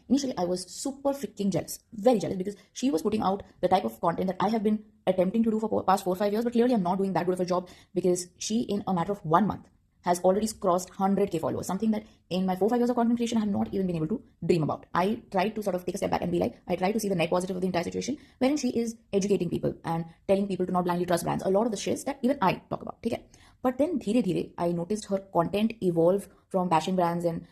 Initially, I was super freaking jealous, very jealous, because she was putting out the type of content that I have been attempting to do for past 4 or 5 years, but clearly I'm not doing that good of a job, because she, in a matter of 1 month, has already crossed 100K followers, something that in my 4 or 5 years of content creation I have not even been able to dream about. I tried to sort of take a step back and be like, I try to see the net positive of the entire situation, wherein she is educating people and telling people to not blindly trust brands. A lot of the shit that even I talk about. Okay? But then धीरे धीरे I noticed her content evolve from bashing brands and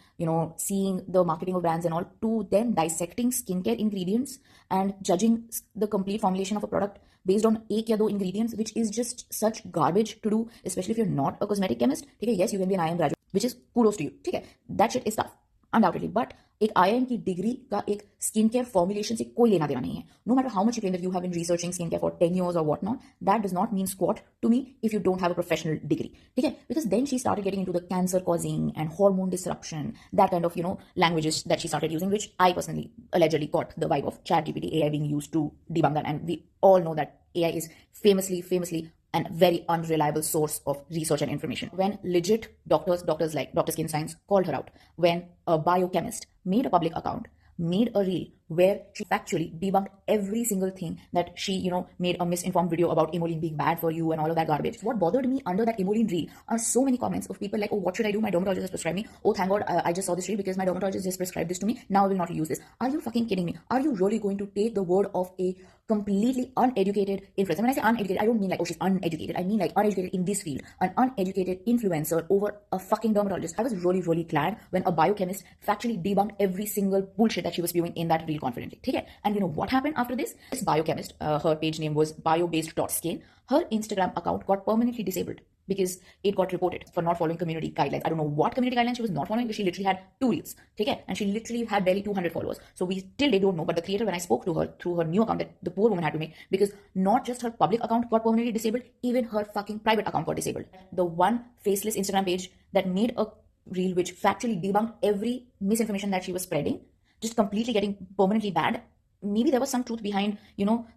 seeing the marketing of brands and all, to then dissecting skincare ingredients and judging the complete formulation of a product based on एक या दो ingredients, which is just such garbage to do, especially if you're not a cosmetic chemist. ठीक है, yes, you can be an IIM graduate, which is kudos to you. ठीक है, that shit is tough, undoubtedly, but एक IIM की degree का एक skin care formulation से कोई लेना देना नहीं है. No matter how much you claim that you have been researching skin care for 10 years or what not, that does not mean squat to me if you don't have a professional degree. ठीक है, because then she started getting into the cancer causing and hormone disruption, that kind of languages that she started using, which I personally allegedly got the vibe of ChatGPT AI being used to debunk that. And we all know that AI is famously and very unreliable source of research and information. When legit doctors like Dr. Skin Science called her out, when a biochemist made a public account, made a reel where she factually debunked every single thing that she, made a misinformed video about emollient being bad for you and all of that garbage. What bothered me under that emollient reel are so many comments of people like, oh, what should I do? My dermatologist has prescribed me. Oh, thank God, I just saw this reel because my dermatologist just prescribed this to me. Now I will not use this. Are you fucking kidding me? Are you really going to take the word of a completely uneducated influencer? When I say uneducated, I don't mean like, oh, she's uneducated. I mean like uneducated in this field, an uneducated influencer over a fucking dermatologist. I was really glad when a biochemist factually debunked every single bullshit that she was spewing in that reel confidently. Okay? And you know what happened after this? This biochemist, her page name was biobased.skin. Her Instagram account got permanently disabled because it got reported for not following community guidelines. I don't know what community guidelines she was not following, because she literally had 2 reels. Okay? And she literally had barely 200 followers. So we till they don't know, but the creator, when I spoke to her through her new account that the poor woman had to make, because not just her public account got permanently disabled, even her fucking private account got disabled. The one faceless Instagram page that made a reel which factually debunked every misinformation that she was spreading, just completely getting permanently banned. Maybe there was some truth behind,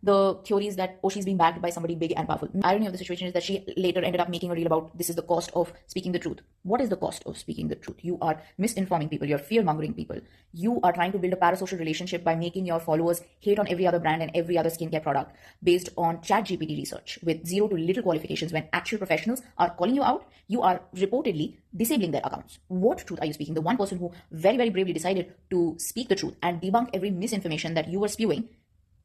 the theories that, oh, she's being backed by somebody big and powerful. The irony of the situation is that she later ended up making a reel about, this is the cost of speaking the truth. What is the cost of speaking the truth? You are misinforming people. You're fear-mongering people. You are trying to build a parasocial relationship by making your followers hate on every other brand and every other skincare product based on ChatGPT research with zero to little qualifications. When actual professionals are calling you out, you are reportedly disabling their accounts. What truth are you speaking? The one person who very bravely decided to speak the truth and debunk every misinformation that you were spewing,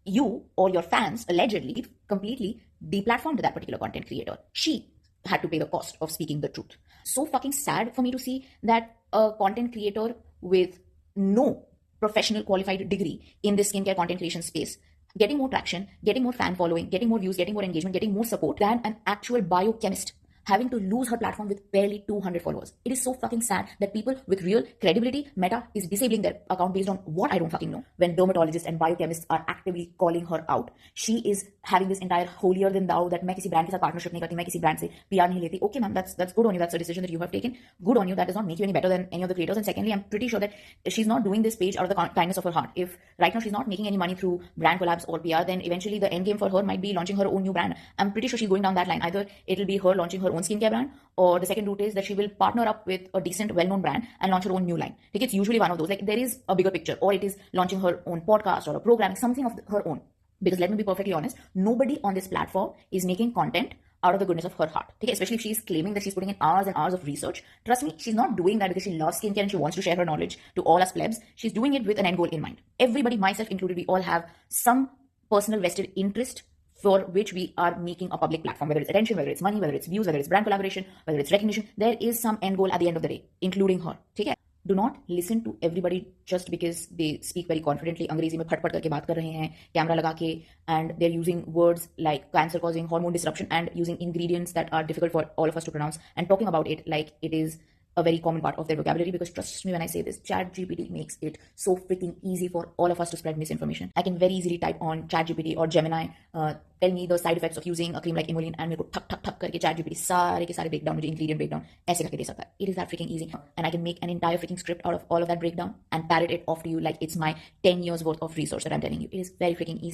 you or your fans allegedly completely deplatformed that particular content creator. She had to pay the cost of speaking the truth. So fucking sad for me to see that a content creator with no professional qualified degree in this skincare content creation space getting more traction, getting more fan following, getting more views, getting more engagement, getting more support than an actual biochemist having to lose her platform with barely 200 followers. It is so fucking sad that people with real credibility, Meta is disabling their account based on what I don't fucking know. When dermatologists and biochemists are actively calling her out, she is having this entire holier than thou that मैं किसी brand के साथ partnership नहीं करती, मैं किसी brand से PR नहीं लेती. Okay, ma'am, that's good on you. That's a decision that you have taken. Good on you. That does not make you any better than any of the creators. And secondly, I'm pretty sure that she's not doing this page out of the kindness of her heart. If right now she's not making any money through brand collabs or PR, then eventually the end game for her might be launching her own new brand. I'm pretty sure she's going down that line. Either it'll be her launching her own skincare brand, or the second route is that she will partner up with a decent, well-known brand and launch her own new line. Like, it's usually one of those. Like, there is a bigger picture, or it is launching her own podcast or a program, something of her own. Because let me be perfectly honest, nobody on this platform is making content out of the goodness of her heart. Okay? Especially if she's claiming that she's putting in hours and hours of research. Trust me, she's not doing that because she loves skincare and she wants to share her knowledge to all us plebs. She's doing it with an end goal in mind. Everybody, myself included, we all have some personal vested interest for which we are making a public platform, whether it's attention, whether it's money, whether it's views, whether it's brand collaboration, whether it's recognition. There is some end goal at the end of the day, including her. Okay? Do not listen to everybody just because they speak very confidently. अंग्रेजी में फटफट करके बात कर रहे हैं, camera लगा के, and they're using words like cancer causing, hormone disruption, and using ingredients that are difficult for all of us to pronounce, and talking about it like it is a very common part of their vocabulary. Because trust me when I say this, ChatGPT makes it so freaking easy for all of us to spread misinformation. I can very easily type on ChatGPT or Gemini, tell me the side effects of using a cream like emollient, and मेरे को ठक ठक ठक करके ChatGPT सारे के सारे breakdown, मुझे ingredient breakdown ऐसे करके दे सकता है. It is that freaking easy, and I can make an entire freaking script out of all of that breakdown and parrot it off to you like it's my 10 years worth of research that I'm telling you. It is very freaking easy.